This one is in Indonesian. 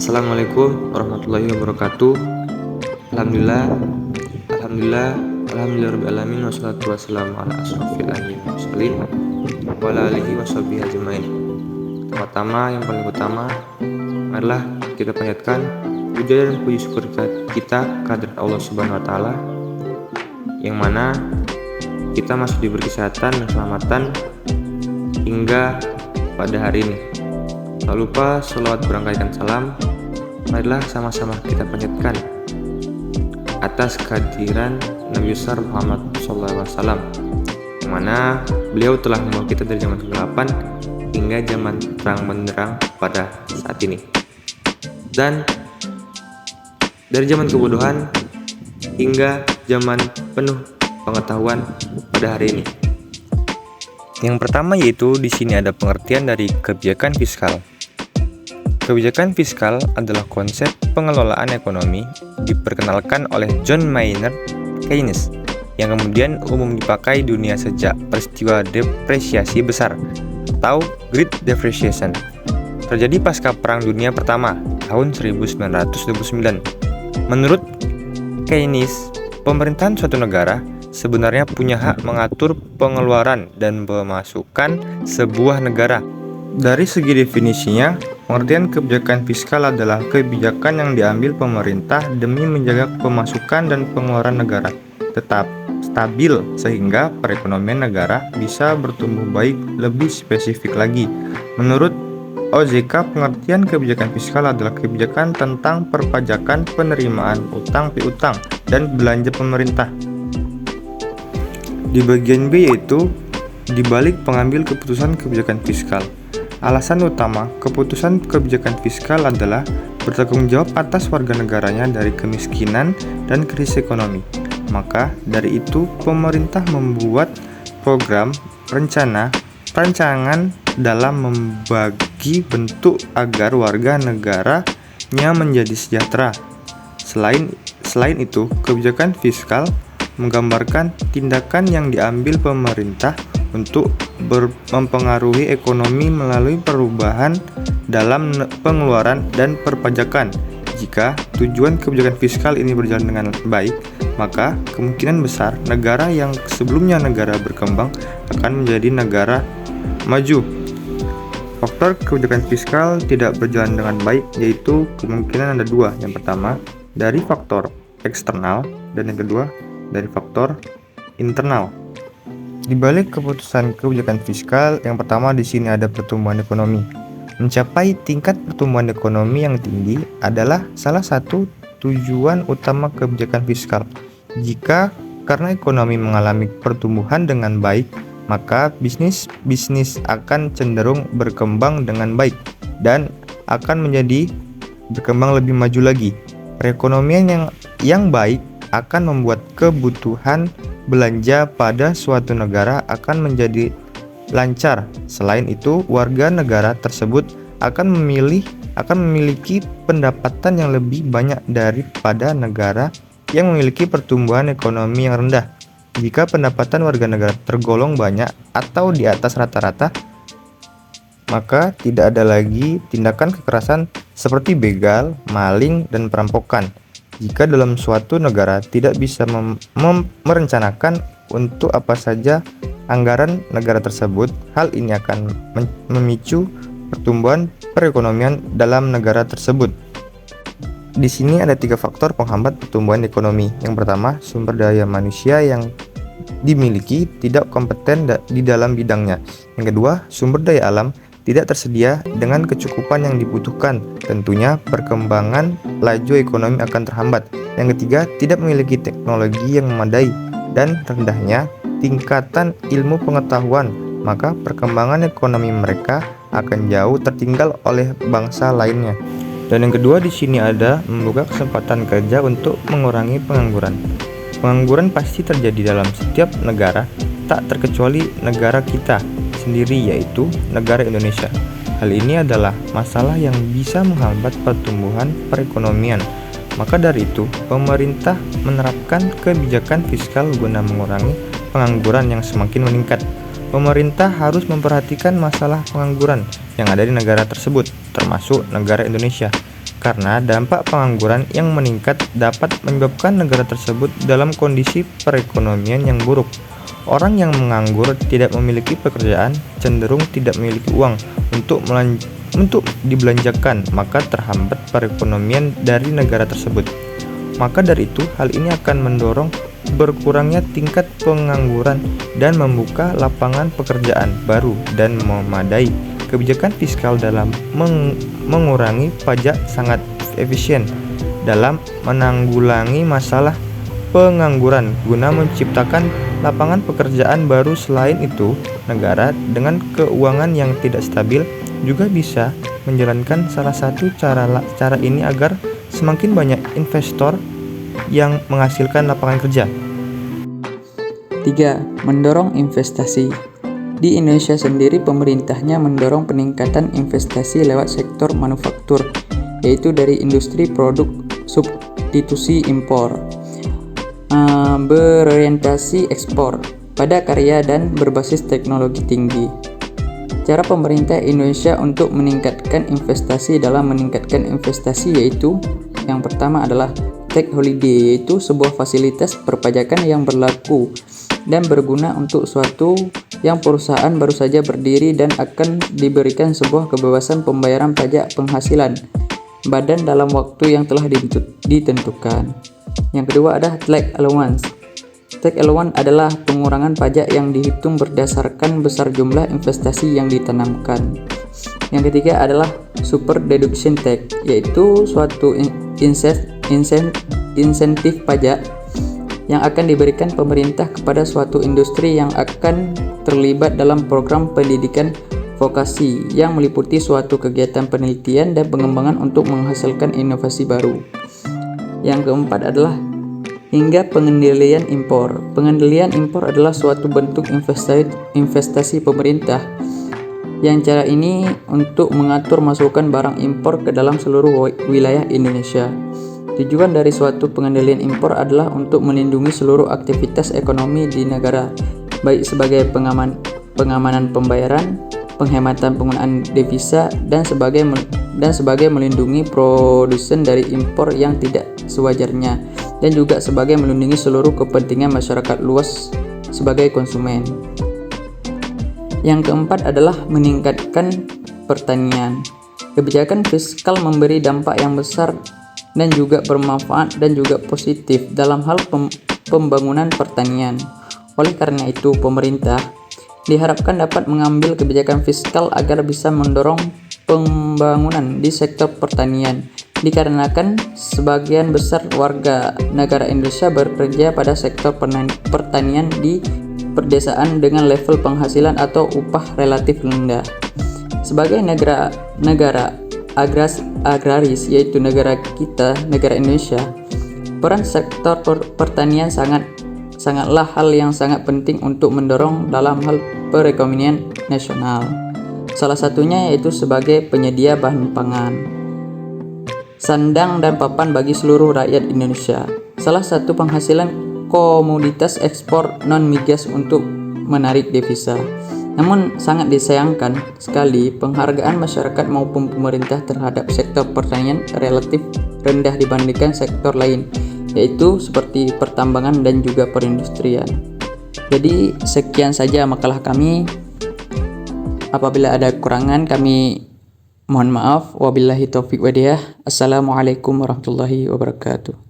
Assalamualaikum warahmatullahi wabarakatuh. Alhamdulillahirobbilalamin, wassalatu wassalamu ala asrofil anbiya'i wal mursalin wa ala alihi washabihi ajmain. Pertama, yang paling utama adalah kita panjatkan puja dan puji syukur kita kehadirat Allah Subhanahu wa taala, yang mana kita masih diberi kesehatan dan keselamatan hingga pada hari ini. Tak lupa sholawat berangkaikan salam, marilah sama-sama kita panjatkan atas kehadiran Nabi besar Muhammad SAW, yang mana beliau telah membawa kita dari zaman kegelapan hingga zaman terang benderang pada saat ini, dan dari zaman kebodohan hingga zaman penuh pengetahuan pada hari ini. Yang pertama yaitu di sini ada pengertian dari kebijakan fiskal. Kebijakan fiskal adalah konsep pengelolaan ekonomi diperkenalkan oleh John Maynard Keynes, yang kemudian umum dipakai dunia sejak peristiwa depresiasi besar atau Great Depression terjadi pasca Perang Dunia Pertama tahun 1929. Menurut Keynes, pemerintahan suatu negara sebenarnya punya hak mengatur pengeluaran dan pemasukan sebuah negara. Dari segi definisinya, pengertian kebijakan fiskal adalah kebijakan yang diambil pemerintah demi menjaga pemasukan dan pengeluaran negara tetap stabil sehingga perekonomian negara bisa bertumbuh baik. Lebih spesifik lagi, menurut OJK, pengertian kebijakan fiskal adalah kebijakan tentang perpajakan, penerimaan utang piutang, dan belanja pemerintah. Di bagian B yaitu dibalik pengambil keputusan kebijakan fiskal. Alasan utama keputusan kebijakan fiskal adalah bertanggung jawab atas warga negaranya dari kemiskinan dan krisis ekonomi. Maka dari itu pemerintah membuat program, rancangan dalam membagi bentuk agar warga negaranya menjadi sejahtera. Selain itu, kebijakan fiskal menggambarkan tindakan yang diambil pemerintah untuk mempengaruhi ekonomi melalui perubahan dalam pengeluaran dan perpajakan. Jika tujuan kebijakan fiskal ini berjalan dengan baik, maka kemungkinan besar negara yang sebelumnya negara berkembang akan menjadi negara maju. Faktor kebijakan fiskal tidak berjalan dengan baik yaitu kemungkinan ada dua. Yang pertama dari faktor eksternal dan yang kedua dari faktor internal. Di balik keputusan kebijakan fiskal, yang pertama di sini ada pertumbuhan ekonomi. Mencapai tingkat pertumbuhan ekonomi yang tinggi adalah salah satu tujuan utama kebijakan fiskal. Jika karena ekonomi mengalami pertumbuhan dengan baik, maka bisnis akan cenderung berkembang dengan baik dan akan menjadi berkembang lebih maju lagi. Perekonomian yang baik akan membuat kebutuhan belanja pada suatu negara akan menjadi lancar. Selain itu, warga negara tersebut akan memiliki pendapatan yang lebih banyak daripada negara yang memiliki pertumbuhan ekonomi yang rendah. Jika pendapatan warga negara tergolong banyak atau di atas rata-rata, maka tidak ada lagi tindakan kekerasan seperti begal, maling, dan perampokan. Jika dalam suatu negara tidak bisa merencanakan untuk apa saja anggaran negara tersebut, hal ini akan memicu pertumbuhan perekonomian dalam negara tersebut. Di sini ada 3 faktor penghambat pertumbuhan ekonomi. Yang pertama, sumber daya manusia yang dimiliki tidak kompeten di dalam bidangnya. Yang kedua, sumber daya alam tidak tersedia dengan kecukupan yang dibutuhkan. Tentunya perkembangan laju ekonomi akan terhambat. Yang ketiga, tidak memiliki teknologi yang memadai dan rendahnya tingkatan ilmu pengetahuan, maka perkembangan ekonomi mereka akan jauh tertinggal oleh bangsa lainnya. Dan yang kedua di sini ada membuka kesempatan kerja untuk mengurangi pengangguran. Pengangguran pasti terjadi dalam setiap negara, tak terkecuali negara kita sendiri yaitu negara Indonesia. Hal ini adalah masalah yang bisa menghambat pertumbuhan perekonomian. Maka dari itu, pemerintah menerapkan kebijakan fiskal guna mengurangi pengangguran yang semakin meningkat. Pemerintah harus memperhatikan masalah pengangguran yang ada di negara tersebut, termasuk negara Indonesia. karena dampak pengangguran yang meningkat dapat menyebabkan negara tersebut dalam kondisi perekonomian yang buruk. Orang yang menganggur tidak memiliki pekerjaan, cenderung tidak memiliki uang untuk dibelanjakan, maka terhambat perekonomian dari negara tersebut. Maka dari itu, hal ini akan mendorong berkurangnya tingkat pengangguran dan membuka lapangan pekerjaan baru dan memadai. Kebijakan fiskal dalam mengurangi pajak sangat efisien dalam menanggulangi masalah pengangguran guna menciptakan lapangan pekerjaan baru. Selain itu, negara dengan keuangan yang tidak stabil juga bisa menjalankan salah satu cara ini agar semakin banyak investor yang menghasilkan lapangan kerja. 3. Mendorong investasi. Di Indonesia sendiri, pemerintahnya mendorong peningkatan investasi lewat sektor manufaktur, yaitu dari industri produk substitusi impor, berorientasi ekspor, pada karya dan berbasis teknologi tinggi. Cara pemerintah Indonesia untuk meningkatkan investasi dalam meningkatkan investasi yaitu yang pertama adalah tax holiday, yaitu sebuah fasilitas perpajakan yang berlaku dan berguna untuk suatu yang perusahaan baru saja berdiri dan akan diberikan sebuah kebebasan pembayaran pajak penghasilan badan dalam waktu yang telah ditentukan. Yang kedua adalah tax allowance. Tax allowance adalah pengurangan pajak yang dihitung berdasarkan besar jumlah investasi yang ditanamkan. Yang ketiga adalah super deduction tax, yaitu suatu insentif pajak yang akan diberikan pemerintah kepada suatu industri yang akan terlibat dalam program pendidikan vokasi yang meliputi suatu kegiatan penelitian dan pengembangan untuk menghasilkan inovasi baru. Yang keempat adalah hingga pengendalian impor. Pengendalian impor adalah suatu bentuk investasi pemerintah yang cara ini untuk mengatur masukan barang impor ke dalam seluruh wilayah Indonesia. Tujuan dari suatu pengendalian impor adalah untuk melindungi seluruh aktivitas ekonomi di negara, baik sebagai pengamanan pembayaran, penghematan penggunaan devisa, dan sebagai melindungi produsen dari impor yang tidak sewajarnya, dan juga sebagai melindungi seluruh kepentingan masyarakat luas sebagai konsumen. Yang keempat adalah meningkatkan pertanian. Kebijakan fiskal memberi dampak yang besar dan juga bermanfaat dan juga positif dalam hal pembangunan pertanian. Oleh karena itu, pemerintah diharapkan dapat mengambil kebijakan fiskal agar bisa mendorong pembangunan di sektor pertanian, dikarenakan sebagian besar warga negara Indonesia bekerja pada sektor pertanian di perdesaan dengan level penghasilan atau upah relatif rendah. Sebagai negara agraris, yaitu negara kita, negara Indonesia, peran sektor pertanian sangatlah hal yang sangat penting untuk mendorong dalam hal perekonomian nasional. Salah satunya yaitu sebagai penyedia bahan pangan, sandang dan papan bagi seluruh rakyat Indonesia. Salah satu penghasilan komoditas ekspor non-migas untuk menarik devisa. Namun sangat disayangkan sekali penghargaan masyarakat maupun pemerintah terhadap sektor pertanian relatif rendah dibandingkan sektor lain, yaitu seperti pertambangan dan juga perindustrian. Jadi sekian saja makalah kami. Apabila ada kekurangan kami mohon maaf. Wabillahi taufiq walhidayah. Assalamualaikum warahmatullahi wabarakatuh.